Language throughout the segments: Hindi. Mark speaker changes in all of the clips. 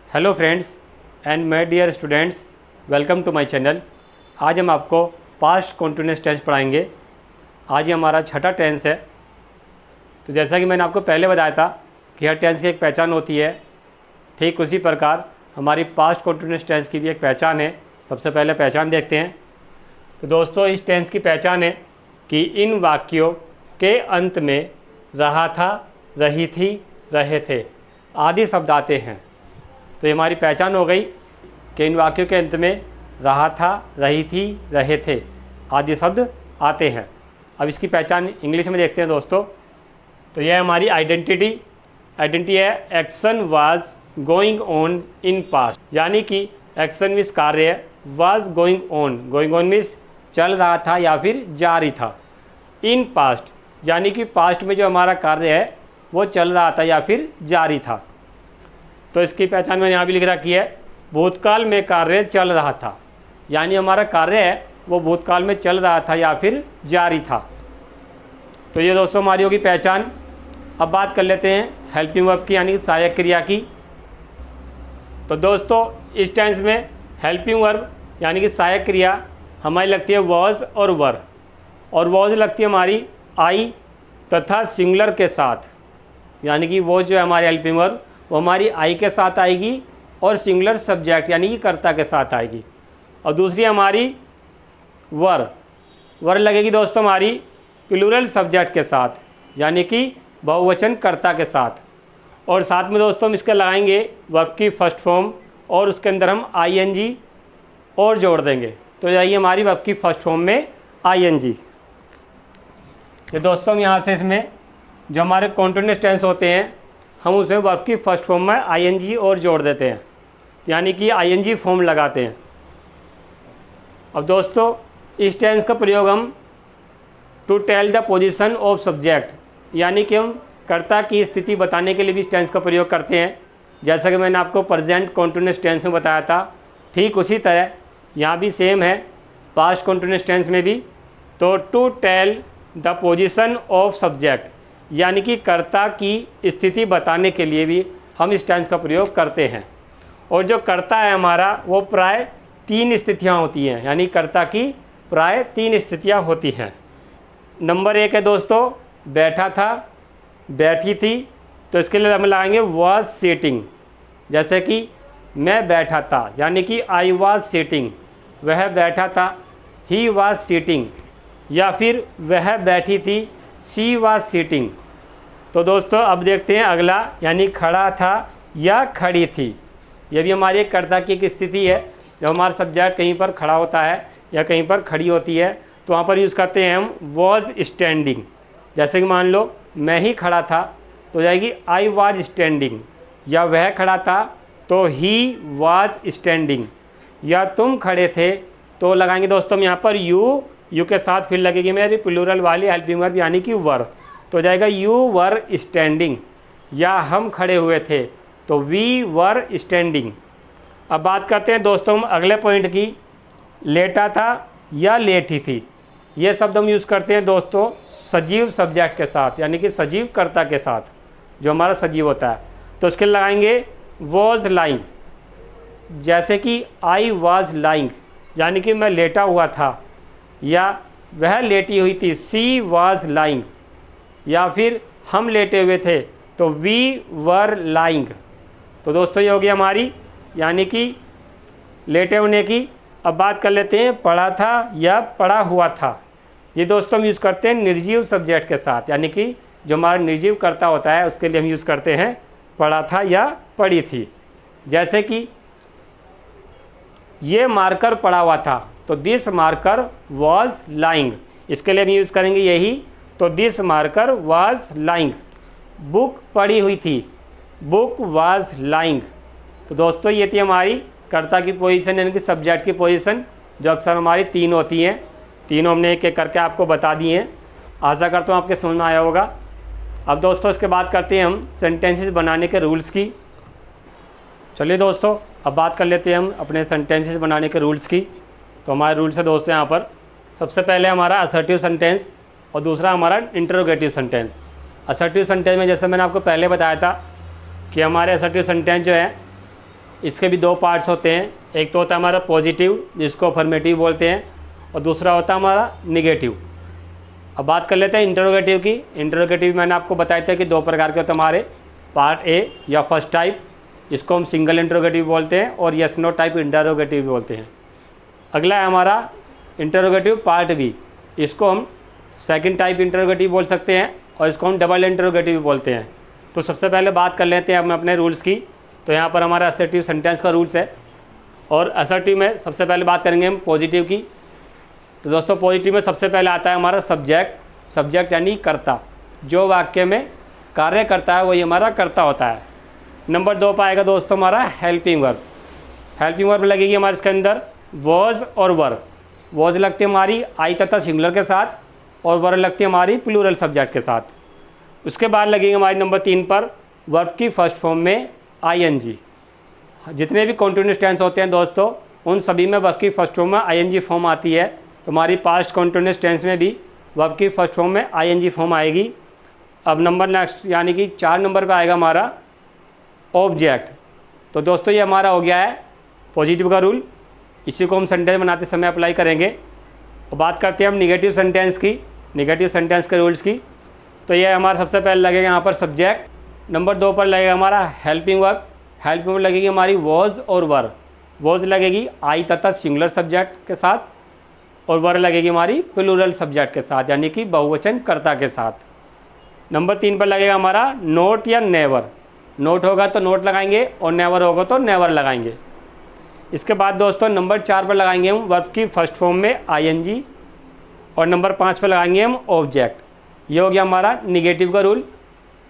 Speaker 1: Hello friends and my dear students, welcome to my channel. आज हम आपको पास्ट कंटिन्यूअस टेंस पढ़ाएंगे। आज ये हमारा छठा टेंस है। तो जैसा कि मैंने आपको पहले बताया था कि हर टेंस की एक पहचान होती है, ठीक उसी प्रकार हमारी पास्ट कंटिन्यूअस टेंस की भी एक पहचान है। सबसे पहले पहचान देखते हैं। तो दोस्तों, इस टेंस की पहचान है कि इन वाक्यों के अंत में रहा था, रही थी, रहे थे आदि शब्द आते हैं। तो ये हमारी पहचान हो गई कि इन वाक्यों के अंत में रहा था, रही थी, रहे थे आदि शब्द आते हैं। अब इसकी पहचान इंग्लिश में देखते हैं दोस्तों। तो यह हमारी आइडेंटिटी है action was going on in past, यानी कि एक्शन मीन्स कार्य, वाज गोइंग ऑन मीन्स चल रहा था या फिर जारी था। इन पास्ट यानी कि पास्ट में जो हमारा कार्य है वो चल रहा था या फिर जारी था। तो इसकी पहचान मैंने यहाँ भी लिख रखी है, भूतकाल में कार्य चल रहा था, यानी हमारा कार्य है वो भूतकाल में चल रहा था या फिर जारी था। तो ये दोस्तों हमारी होगी पहचान। अब बात कर लेते हैं हेल्पिंग वर्ब की, यानी सहायक क्रिया की। तो दोस्तों, इस टेंस में हेल्पिंग वर्ब यानी कि सहायक क्रिया हमारी लगती है वॉज और वर, और वॉज लगती है हमारी आई तथा सिंगुलर के साथ, यानी कि वो जो है हमारी हेल्पिंग वर्ब वो हमारी आई के साथ आएगी और सिंगुलर सब्जेक्ट यानी कि कर्ता के साथ आएगी। और दूसरी हमारी वर लगेगी दोस्तों हमारी प्लूरल सब्जेक्ट के साथ, यानी कि बहुवचन कर्ता के साथ। और साथ में दोस्तों हम इसके लगाएंगे वर्ब की फर्स्ट फॉर्म और उसके अंदर हम आईएनजी और जोड़ देंगे। तो जाइए हमारी वर्ब की फर्स्ट फॉर्म में आईएनजी। ये दोस्तों हम यहाँ से इसमें जो हमारे कॉन्टिन्यूअस टेंस होते हैं हम उसमें वर्ब की फर्स्ट फॉर्म में आईएनजी और जोड़ देते हैं, यानी कि आईएनजी फॉर्म लगाते हैं। अब दोस्तों, इस टेंस का प्रयोग हम to tell the position of subject, यानी कि हम कर्ता की स्थिति बताने के लिए भी इस टेंस का प्रयोग करते हैं। जैसा कि मैंने आपको प्रेजेंट कॉन्टिन्यूअस टेंस में बताया था, ठीक उसी तरह यहाँ भी सेम है पास्ट कॉन्टिन्यूअस टेंस में भी। तो to tell the position of subject, यानी कि कर्ता की स्थिति बताने के लिए भी हम इस टेंस का प्रयोग करते हैं। और जो कर्ता है हमारा वो प्राय 3 स्थितियाँ होती हैं, यानी कर्ता की प्राय 3 स्थितियाँ होती हैं। नंबर 1 है दोस्तों बैठा था, बैठी थी। तो इसके लिए हम लगाएंगे वाज सिटिंग, जैसे कि मैं बैठा था, यानी कि आई वाज सिटिंग, वह बैठा था, ही वाज सिटिंग, या फिर वह बैठी थी, शी वाज सिटिंग। तो दोस्तों अब देखते हैं अगला, यानी खड़ा था या खड़ी थी। यह भी हमारी एक कर्ता की एक स्थिति है। जब हमारा सब्जेक्ट कहीं पर खड़ा होता है या कहीं पर खड़ी होती है तो वहाँ पर यूज़ करते हैं हम वॉज स्टैंडिंग। जैसे कि मान लो मैं ही खड़ा था तो जाएगी आई वाज स्टैंडिंग, या वह खड़ा था तो ही वाज स्टैंडिंग, या तुम खड़े थे तो लगाएंगे दोस्तों हम यहाँ पर यू के साथ फिर लगेगी मेरी प्लूरल वाली हेल्पिंग वर्ब यानी कि वर। तो जाएगा यू वर स्टैंडिंग, या हम खड़े हुए थे तो वी वर स्टैंडिंग। अब बात करते हैं दोस्तों हम अगले पॉइंट की, लेटा था या लेटी थी। ये शब्द हम यूज़ करते हैं दोस्तों सजीव सब्जेक्ट के साथ, यानी कि सजीव कर्ता के साथ, जो हमारा सजीव होता है। तो उसके लगाएंगे वॉज लाइंग, जैसे कि आई वाज लाइंग, यानी कि मैं लेटा हुआ था, या वह लेटी हुई थी, सी वाज लाइंग, या फिर हम लेटे हुए थे तो वी वर लाइंग। तो दोस्तों ये होगी हमारी यानी कि लेटे होने की। अब बात कर लेते हैं पढ़ा था या पढ़ा हुआ था। ये दोस्तों हम यूज़ करते हैं निर्जीव सब्जेक्ट के साथ, यानी कि जो हमारा निर्जीव कर्ता होता है उसके लिए हम यूज़ करते हैं पढ़ा था या पढ़ी थी। जैसे कि ये मार्कर पड़ा हुआ था तो दिस मार्कर वॉज लाइंग, इसके लिए हम यूज़ करेंगे यही, तो this marker was lying. Book पड़ी हुई थी, बुक वाज लाइंग। तो दोस्तों ये थी हमारी कर्ता की पोजीशन, यानी कि सब्जेक्ट की पोजीशन, जो अक्सर हमारी 3 होती हैं। तीनों हमने एक एक करके आपको बता दिए हैं। आशा करता हूँ आपके समझ में आया होगा। अब दोस्तों इसके बाद करते हैं हम सेंटेंसेस बनाने के रूल्स की। चलिए दोस्तों अब बात कर लेते हैं हम अपने सेंटेंसेस बनाने के रूल्स की। तो हमारे रूल्स है दोस्तों यहाँ पर, सबसे पहले हमारा असर्टिव सेंटेंस और दूसरा हमारा इंटरोगेटिव सेंटेंस। असर्टिव सेंटेंस में जैसे मैंने आपको पहले बताया था कि हमारे असर्टिव सेंटेंस जो है इसके भी दो पार्ट्स होते हैं, एक तो होता है हमारा पॉजिटिव जिसको अफर्मेटिव बोलते हैं, और दूसरा होता है हमारा निगेटिव। अब बात कर लेते हैं इंटरोगेटिव की। इंटरोगेटिव मैंने आपको बताया था कि दो प्रकार के होते हैं हमारे, पार्ट ए या फर्स्ट टाइप, इसको हम सिंगल इंटरोगेटिव बोलते हैं, और यस नो टाइप इंटरोगेटिव बोलते हैं। अगला है हमारा इंटरोगेटिव पार्ट बी, इसको हम सेकंड टाइप इंटरोगेटिव बोल सकते हैं, और इसको हम डबल इंटरोगेटिव बोलते हैं। तो सबसे पहले बात कर लेते हैं हम अपने रूल्स की। तो यहाँ पर हमारा असर्टिव सेंटेंस का रूल्स है, और असर्टिव में सबसे पहले बात करेंगे हम पॉजिटिव की। तो दोस्तों पॉजिटिव में सबसे पहले आता है हमारा सब्जेक्ट। सब्जेक्ट यानी कर्ता, जो वाक्य में कार्य करता है वही हमारा कर्ता होता है। नंबर 2 पर आएगा दोस्तों हमारा हेल्पिंग वर्ब। हेल्पिंग वर्ब लगेगी हमारे इसके अंदर वॉज और वर। वॉज लगती है हमारी आई तथा सिंगुलर के साथ, और वर लगती है हमारी प्लूरल सब्जेक्ट के साथ। उसके बाद लगेगी हमारी नंबर 3 पर वर्ब की फर्स्ट फॉर्म में आईएनजी। जितने भी कॉन्टिन्यूअस टेंस होते हैं दोस्तों, उन सभी में वर्ब की फर्स्ट फॉर्म में आईएनजी फॉर्म आती है। तो हमारी पास्ट कॉन्टिन्यूअस टेंस में भी वर्ब की फर्स्ट फॉर्म में आईएनजी फॉर्म आएगी। अब नंबर नेक्स्ट यानी कि 4 नंबर पर आएगा हमारा ऑब्जेक्ट। तो दोस्तों ये हमारा हो गया है पॉजिटिव का रूल, इसी को हम सेंटेंस बनाते समय अप्लाई करेंगे। और बात करते हैं हम निगेटिव सेंटेंस की, निगेटिव सेंटेंस के रूल्स की। तो ये हमारा सबसे पहले लगेगा यहाँ पर सब्जेक्ट। नंबर 2 पर लगेगा हमारा हेल्पिंग वर्ब। हेल्पिंग वर्ब लगेगी हमारी वॉज और वर। वॉज लगेगी आई तथा सिंगुलर सब्जेक्ट के साथ, और वर लगेगी हमारी प्लूरल सब्जेक्ट के साथ, यानी कि बहुवचन कर्ता के साथ। नंबर 3 पर लगेगा हमारा नोट या नेवर। नोट होगा तो नोट लगाएंगे, और नेवर होगा तो नेवर लगाएंगे। इसके बाद दोस्तों नंबर 4 पर लगाएंगे हम वर्ब की फर्स्ट फॉर्म में आईएनजी, और नंबर 5 पर लगाएंगे हम ऑब्जेक्ट। ये हो गया हमारा निगेटिव का रूल,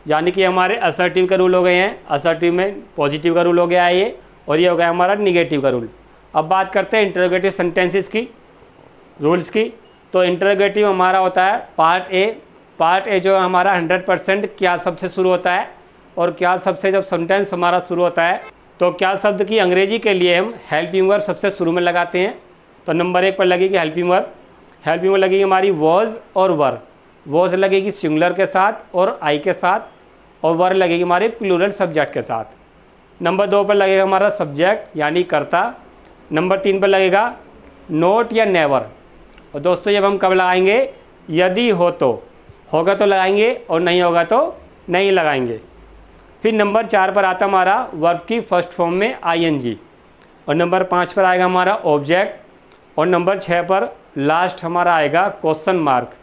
Speaker 1: यानी कि हमारे असर्टिव के रूल हो गए हैं। असर्टिव में पॉजिटिव का रूल हो गया है ये, और ये हो गया हमारा निगेटिव का रूल। अब बात करते हैं इंटरोगेटिव सेंटेंसेस की, रूल्स की। तो इंटरोगेटिव हमारा होता है पार्ट ए। पार्ट ए जो हमारा 100% क्या शब्द से शुरू होता है, और क्या शब्द से जब सेंटेंस हमारा शुरू होता है, तो क्या शब्द की अंग्रेजी के लिए हम हेल्पिंग वर्ब सबसे शुरू में लगाते हैं। तो नंबर 1 पर लगेगी हेल्पिंग वर्ब। हेल्पिंग वर्ब लगेगी हमारी वॉज और वर। वॉज लगेगी सिंगुलर के साथ और आई के साथ, और वर लगेगी हमारे प्लूरल सब्जेक्ट के साथ। नंबर 2 पर लगेगा हमारा सब्जेक्ट यानी कर्ता। नंबर 3 पर लगेगा नोट या नेवर। और दोस्तों जब हम कब लगाएंगे, यदि हो तो, होगा तो लगाएंगे, और नहीं होगा तो नहीं लगाएंगे। फिर नंबर 4 पर आता हमारा वर्ब की फर्स्ट फॉर्म में आईएनजी, और नंबर 5 पर आएगा हमारा ऑब्जेक्ट, और नंबर 6 पर लास्ट हमारा आएगा क्वेश्चन मार्क।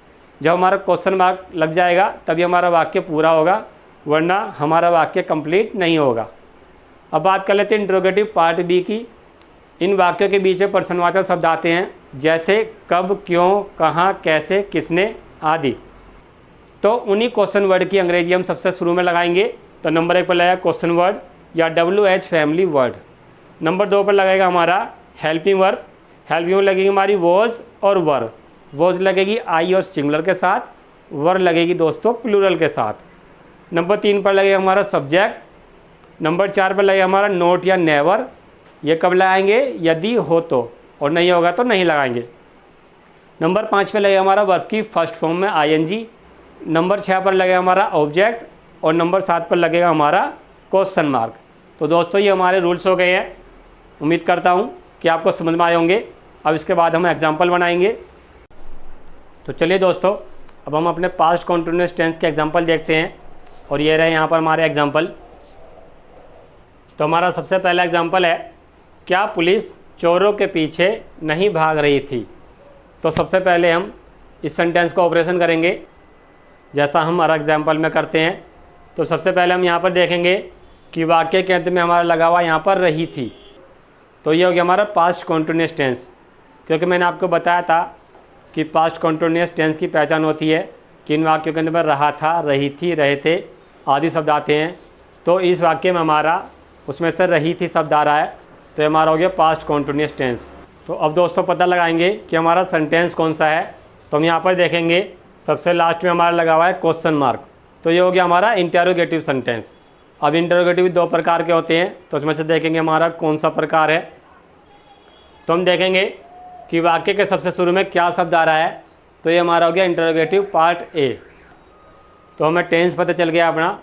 Speaker 1: जब हमारा क्वेश्चन मार्क लग जाएगा तभी हमारा वाक्य पूरा होगा, वरना हमारा वाक्य कंप्लीट नहीं होगा। अब बात कर लेते हैं इंटरोगेटिव पार्ट बी की। इन वाक्यों के बीच में प्रश्नवाचक शब्द आते हैं, जैसे कब, क्यों, कहाँ, कैसे, किसने आदि। तो उन्हीं क्वेश्चन वर्ड की अंग्रेजी हम सबसे शुरू में लगाएंगे। तो नंबर 1 पर लगेगा क्वेश्चन वर्ड या WH फैमिली वर्ड। नंबर 2 पर लगेगा हमारा हेल्पिंग वर्ब। हेल्पिंग वर्ब लगेगी हमारी वॉज और वर। वॉज लगेगी आई और सिंगुलर के साथ, वर लगेगी दोस्तों प्लूरल के साथ। नंबर 3 पर लगेगा हमारा सब्जेक्ट। नंबर 4 पर लगेगा हमारा नोट या नेवर। ये कब लगाएंगे, यदि हो तो, और नहीं होगा तो नहीं लगाएंगे। नंबर 5 पर लगेगा हमारा वर्ब की फर्स्ट फॉर्म में आईएनजी। नंबर 6 पर लगेगा हमारा ऑब्जेक्ट, और नंबर 7 पर लगेगा हमारा क्वेश्चन मार्क। तो दोस्तों ये हमारे रूल्स हो गए हैं। उम्मीद करता हूँ कि आपको समझ में आए होंगे। अब इसके बाद हम एग्जाम्पल बनाएंगे। तो चलिए दोस्तों, अब हम अपने पास्ट कॉन्टिन्यूअस टेंस के एग्जाम्पल देखते हैं, और ये रहे यहाँ पर हमारे एग्जाम्पल। तो हमारा सबसे पहला एग्जाम्पल है, क्या पुलिस चोरों के पीछे नहीं भाग रही थी। तो सबसे पहले हम इस सेंटेंस को ऑपरेशन करेंगे, जैसा हम हर एग्जाम्पल में करते हैं। तो सबसे पहले हम यहाँ पर देखेंगे कि वाक्य के अंत में हमारा लगा हुआ यहाँ पर रही थी। तो ये हो गया हमारा पास्ट कॉन्टिन्यूअस टेंस, क्योंकि मैंने आपको बताया था कि पास्ट कॉन्टिन्यूअस टेंस की पहचान होती है कि इन वाक्यों के अंदर में रहा था, रही थी, रहे थे आदि शब्द आते हैं। तो इस वाक्य में हमारा उसमें से रही थी शब्द आ रहा है, तो हमारा हो गया पास्ट कॉन्टिन्यूअस टेंस। तो अब दोस्तों पता लगाएंगे कि हमारा सेंटेंस कौन सा है। तो हम यहाँ पर देखेंगे सबसे लास्ट में हमारा लगा हुआ है क्वेश्चन मार्क। तो ये हो गया हमारा इंटरोगेटिव सेंटेंस। अब इंटरोगेटिव 2 प्रकार के होते हैं, तो उसमें से देखेंगे हमारा कौन सा प्रकार है। तो हम देखेंगे कि वाक्य के सबसे शुरू में क्या शब्द आ रहा है। तो ये हमारा हो गया इंटरोगेटिव पार्ट ए। तो हमें टेंस पता चल गया अपना,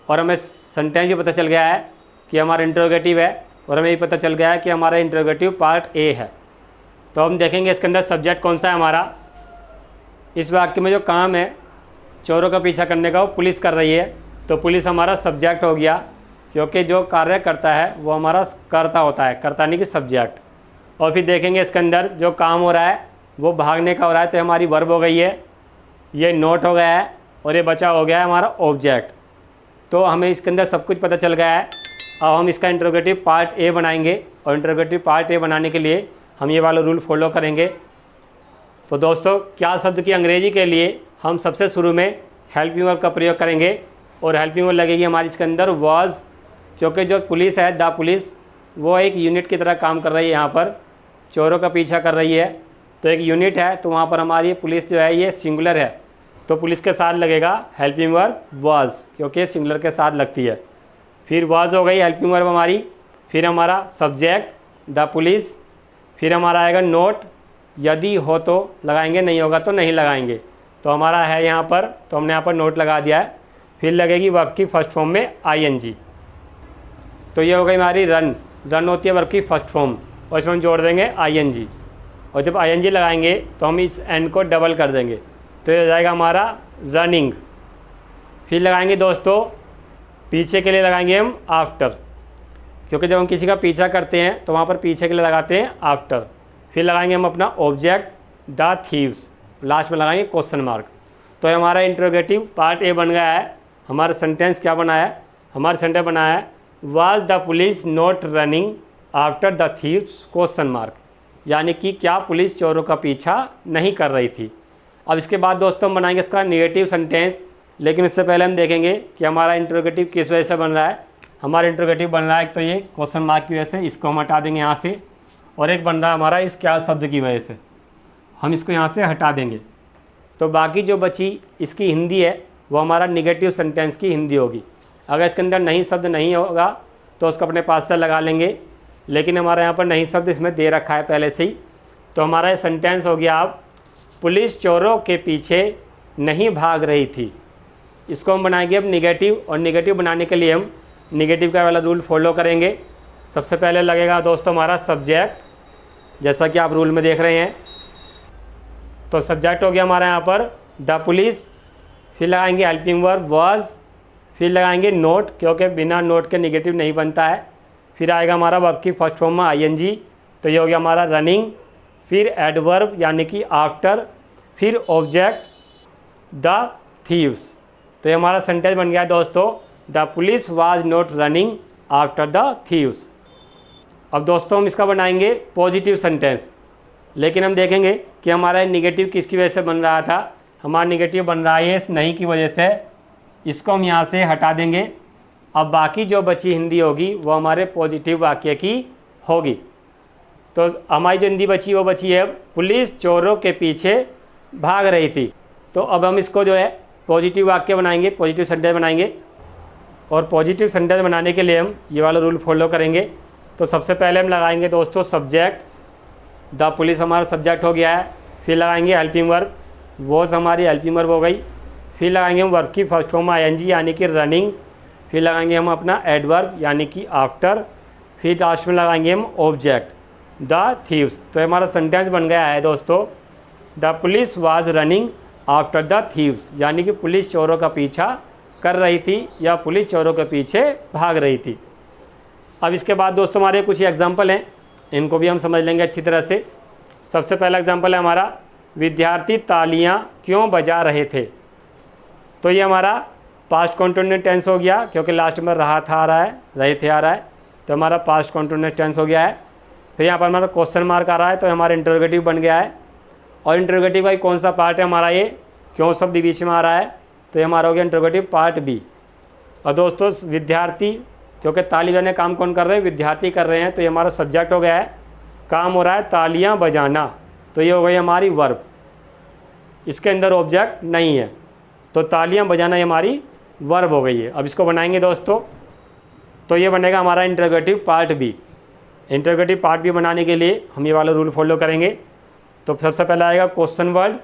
Speaker 1: और हमें सेंटेंस भी पता चल गया है कि हमारा इंटरोगेटिव है, और हमें ये पता चल गया है कि हमारा इंटरोगेटिव पार्ट ए है। तो हम देखेंगे इसके अंदर सब्जेक्ट कौन सा है हमारा। इस वाक्य में जो काम है चोरों का पीछा करने का वो पुलिस कर रही है, तो पुलिस हमारा सब्जेक्ट हो गया, क्योंकि जो कार्य करता है वो हमारा कर्ता होता है, कर्ता नहीं कि सब्जेक्ट। और फिर देखेंगे इसके अंदर जो काम हो रहा है वो भागने का हो रहा है, तो हमारी वर्ब हो गई है, ये नोट हो गया है और ये बचा हो गया है हमारा ऑब्जेक्ट। तो हमें इसके अंदर सब कुछ पता चल गया है। अब हम इसका इंटरोगेटिव पार्ट ए बनाएंगे, और इंटरोगेटिव पार्ट ए बनाने के लिए हम ये वाला रूल फॉलो करेंगे। तो दोस्तों क्या शब्द की अंग्रेजी के लिए हम सबसे शुरू में हेल्पिंग वर्ब का प्रयोग करेंगे, और हेल्पिंग वर्ब लगेगी हमारी इसके अंदर वाज, क्योंकि जो पुलिस है द पुलिस वो एक यूनिट की तरह काम कर रही है, यहाँ पर चोरों का पीछा कर रही है, तो एक यूनिट है, तो वहाँ पर हमारी पुलिस जो है ये सिंगुलर है, तो पुलिस के साथ लगेगा हेल्पिंग वर्ब वाज, क्योंकि सिंगुलर के साथ लगती है। फिर वाज हो गई हेल्पिंग वर्ब हमारी, फिर हमारा सब्जेक्ट द पुलिस, फिर हमारा आएगा नोट, यदि हो तो लगाएंगे, नहीं होगा तो नहीं लगाएंगे, तो हमारा है यहाँ पर, तो हमने यहाँ पर नोट लगा दिया है। फिर लगेगी वर्ब की फर्स्ट फॉर्म में आईएनजी, तो ये हो गई हमारी रन। रन होती है वर्ब की फर्स्ट फॉर्म, और इसमें हम जोड़ देंगे आईएनजी, और जब आईएनजी लगाएंगे तो हम इस एन को डबल कर देंगे, तो ये हो जाएगा हमारा रनिंग। फिर लगाएंगे दोस्तों पीछे के लिए लगाएंगे हम आफ्टर, क्योंकि जब हम किसी का पीछा करते हैं तो वहाँ पर पीछे के लिए लगाते हैं आफ्टर। फिर लगाएंगे हम अपना ऑब्जेक्ट द थीव्स, लास्ट में लगाएंगे क्वेश्चन मार्क। तो हमारा इंटरोगेटिव पार्ट ए बन गया है। हमारा सेंटेंस क्या बना है, हमारा सेंटेंस बना है was the police not running after the thieves question mark, यानी कि क्या पुलिस चोरों का पीछा नहीं कर रही थी। अब इसके बाद दोस्तों हम बनाएंगे इसका नेगेटिव सेंटेंस, लेकिन इससे पहले हम देखेंगे कि हमारा इंटरोगेटिव किस वजह से बन रहा है। हमारा इंटरोगेटिव बन रहा है एक तो ये क्वेश्चन मार्क की वजह से, इसको हम हटा देंगे यहाँ से, और एक बन रहा है हमारा इस क्या शब्द की वजह से, हम इसको यहाँ से हटा देंगे। तो बाकी जो बची इसकी हिंदी है वो हमारा निगेटिव सेंटेंस की हिंदी होगी। अगर इसके अंदर नहीं शब्द नहीं होगा तो उसको अपने पास से लगा लेंगे, लेकिन हमारा यहाँ पर नहीं शब्द इसमें दे रखा है पहले से ही। तो हमारा सेंटेंस हो गया अब पुलिस चोरों के पीछे नहीं भाग रही थी। इसको हम बनाएंगे अब निगेटिव, और निगेटिव बनाने के लिए हम निगेटिव का वाला रूल फॉलो करेंगे। सबसे पहले लगेगा दोस्तों हमारा सब्जेक्ट, जैसा कि आप रूल में देख रहे हैं। तो सब्जेक्ट हो गया हमारा यहाँ पर द पुलिस, फिर लगाएंगे हेल्पिंग वर्ब वाज, फिर लगाएंगे नोट, क्योंकि बिना नोट के निगेटिव नहीं बनता है। फिर आएगा हमारा वर्ब की फर्स्ट फॉर्म में आईएनजी, तो ये हो गया हमारा रनिंग। फिर एडवर्ब यानी कि आफ्टर, फिर ऑब्जेक्ट द थीव्स। तो ये हमारा सेंटेंस बन गया है दोस्तों the police was not running after the thieves. अब दोस्तों हम इसका बनाएंगे पॉजिटिव सेंटेंस, लेकिन हम देखेंगे कि हमारा निगेटिव किसकी वजह से बन रहा था। हमारा निगेटिव बन रहा है इस नहीं की वजह से, इसको हम यहाँ से हटा देंगे। अब बाकी जो बची हिंदी होगी वो हमारे पॉजिटिव वाक्य की होगी। तो हमारी जो हिंदी बची वो बची है पुलिस चोरों के पीछे भाग रही थी। तो अब हम इसको जो है पॉजिटिव वाक्य बनाएंगे, पॉजिटिव सेंटेंस बनाएंगे, और पॉजिटिव सेंटेंस बनाने के लिए हम ये वाला रूल फॉलो करेंगे। तो सबसे पहले हम लगाएंगे दोस्तों सब्जेक्ट, द पुलिस हमारा सब्जेक्ट हो गया है। फिर लगाएंगे हेल्पिंग वर्ब, वॉज हमारी हेल्पिंग वर्ब हो गई। फिर लगाएंगे हम वर्ब की फर्स्ट फॉर्म आईएनजी यानी कि रनिंग। फिर लगाएंगे हम अपना एडवर्ब यानी कि आफ्टर। फिर लास्ट में लगाएंगे हम ऑब्जेक्ट द थीव्स। तो हमारा सेंटेंस बन गया है दोस्तों the police was running after the thieves, यानी कि पुलिस चोरों का पीछा कर रही थी या पुलिस चोरों के पीछे भाग रही थी। अब इसके बाद दोस्तों हमारे कुछ एग्जाम्पल हैं, इनको भी हम समझ लेंगे अच्छी तरह से। सबसे पहला एग्जाम्पल है हमारा विद्यार्थी तालियां क्यों बजा रहे थे। तो ये हमारा पास्ट कॉन्टिन्यूस टेंस हो गया, क्योंकि लास्ट में रहा था आ रहा है, रहे थे आ रहा है, तो हमारा पास्ट कॉन्टिन्यूस टेंस हो गया है। फिर यहाँ पर हमारा क्वेश्चन मार्क आ रहा है, तो हमारा इंटरोगेटिव बन गया है। और इंटरोगेटिव का कौन सा पार्ट है हमारा, ये क्यों शब्द बीच में आ रहा है, तो ये हमारा हो गया इंटरोगेटिव पार्ट बी। और दोस्तों विद्यार्थी, क्योंकि ताली बजाने काम कौन कर रहे हैं, विद्यार्थी कर रहे हैं, तो ये हमारा सब्जेक्ट हो गया है। काम हो रहा है तालियां बजाना, तो ये हो गई हमारी वर्ब, इसके अंदर ऑब्जेक्ट नहीं है, तो तालियां बजाना ये हमारी वर्ब हो गई है। अब इसको बनाएंगे दोस्तों, तो ये बनेगा हमारा interrogative part B. Interrogative part B बनाने के लिए हम ये वाला रूल फॉलो करेंगे। तो सबसे पहले आएगा क्वेश्चन वर्ड,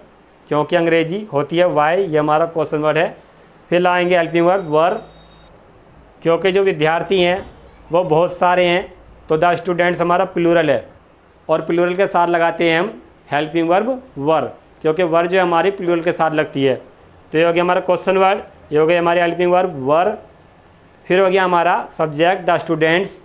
Speaker 1: क्योंकि अंग्रेजी होती है वाई, ये हमारा क्वेश्चन वर्ड है। फिर लाएंगे हेल्पिंग वर्ब वर्ब, क्योंकि जो विद्यार्थी हैं वो बहुत सारे हैं, तो द स्टूडेंट्स हमारा प्लूरल है और प्लूरल के साथ लगाते हैं हम हेल्पिंग वर्ब वर, क्योंकि वर जो है हमारी प्लूरल के साथ लगती है। तो ये हो गया हमारा क्वेश्चन वर्ड, ये हो गया हमारी हेल्पिंग वर्ब वर, फिर हो गया हमारा सब्जेक्ट द स्टूडेंट्स,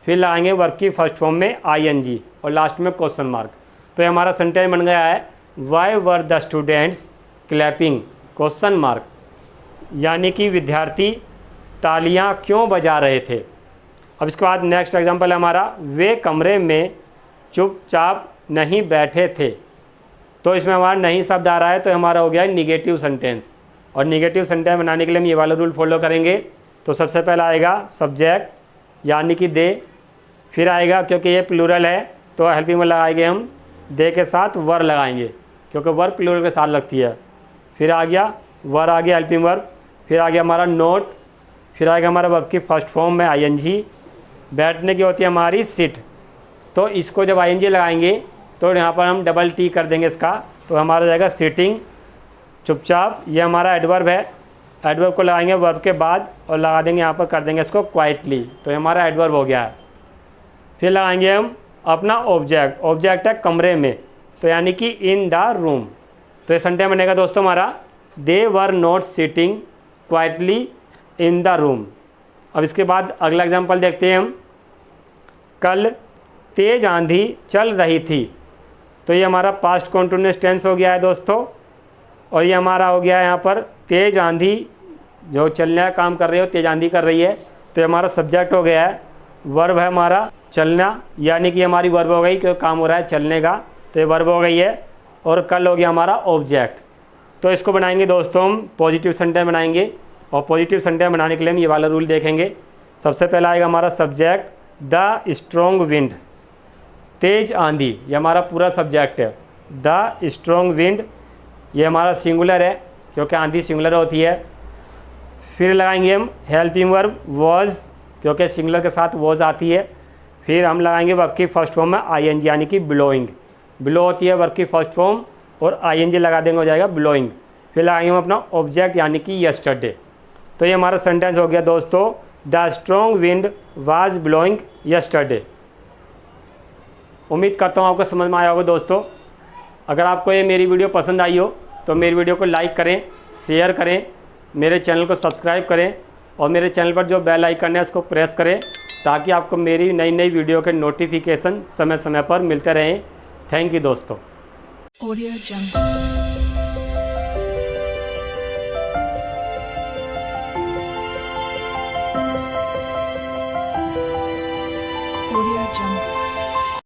Speaker 1: फिर लगाएंगे वर्ब की फर्स्ट फॉर्म में ING और लास्ट में क्वेश्चन मार्क। तो ये हमारा सेंटेंस बन गया है why were the students clapping question mark, यानी कि विद्यार्थी तालियां क्यों बजा रहे थे। अब इसके बाद नेक्स्ट एग्जांपल है हमारा वे कमरे में चुपचाप नहीं बैठे थे। तो इसमें हमारा नहीं शब्द आ रहा है, तो हमारा हो गया निगेटिव सेंटेंस, और निगेटिव सेंटेंस बनाने के लिए हम ये वाला रूल फॉलो करेंगे। तो सबसे पहला आएगा सब्जेक्ट यानी कि दे, फिर आएगा क्योंकि ये प्लूरल है तो हेल्पिंग में लगाएंगे हम दे के साथ वर लगाएंगे, क्योंकि वर प्लूरल के साथ लगती है। फिर आ गया वर, आ गया हेल्पिंग वर्ब, फिर आ गया हमारा नोट, फिर आएगा हमारा वर्ब की फर्स्ट फॉर्म में ING। बैठने की होती है हमारी सिट, तो इसको जब ING लगाएंगे तो यहाँ पर हम डबल T कर देंगे इसका, तो हमारा जाएगा सिटिंग चुपचाप। ये हमारा एडवर्ब है, एडवर्ब को लगाएंगे वर्ब के बाद और लगा देंगे यहाँ पर, कर देंगे इसको क्वाइटली, तो ये हमारा एडवर्ब हो गया है। फिर लगाएंगे हम अपना ऑब्जेक्ट, ऑब्जेक्ट है कमरे में, तो यानी कि इन द रूम। तो ये सेंटेंस बनेगा दोस्तों हमारा they were not sitting quietly in the room. अब इसके बाद अगला एग्जांपल देखते हैं हम, कल तेज़ आंधी चल रही थी। तो ये हमारा पास्ट कॉन्टिन्यूअस टेंस हो गया है दोस्तों, और ये हमारा हो गया है यहाँ पर तेज़ आंधी, जो चलने का काम कर रही हो, तेज़ आंधी कर रही है, तो ये हमारा सब्जेक्ट हो गया है। वर्ब है हमारा चलना, यानी कि हमारी वर्ब हो गई क्योंकि काम हो रहा है चलने का, तो ये वर्ब हो गई है। और कल हो गया हमारा ऑब्जेक्ट। तो इसको बनाएंगे दोस्तों हम पॉजिटिव सेंटेंस बनाएंगे, और पॉजिटिव सेंटेंस बनाने के लिए हम ये वाला रूल देखेंगे। सबसे पहला आएगा हमारा सब्जेक्ट द स्ट्रॉन्ग विंड, तेज आंधी, ये हमारा पूरा सब्जेक्ट है। द स्ट्रॉन्ग विंड, ये हमारा सिंगुलर है क्योंकि आंधी सिंगुलर होती है। फिर लगाएंगे हम हेल्पिंग वर्ब वॉज, क्योंकि सिंगुलर के साथ वॉज आती है। फिर हम लगाएंगे वर्ब की फर्स्ट फॉर्म में ING यानी कि बिलोइंग, बिलो होती है वर्ब की फर्स्ट फॉर्म, और ING लगा देंगे हो जाएगा बिलोइंग। फिर लगाएंगे हम अपना ऑब्जेक्ट यानी कि यस्टरडे। तो ये हमारा सेंटेंस हो गया दोस्तों the strong wind was blowing yesterday. उम्मीद करता हूँ आपको समझ में आया होगा दोस्तों। अगर आपको ये मेरी वीडियो पसंद आई हो तो मेरी वीडियो को लाइक करें, शेयर करें, मेरे चैनल को सब्सक्राइब करें, और मेरे चैनल पर जो बेल आइकन है उसको प्रेस करें, ताकि आपको मेरी नई नई वीडियो के नोटिफिकेशन समय समय पर मिलते रहें। थैंक यू दोस्तों।
Speaker 2: Audio Jungle। Audio Jungle।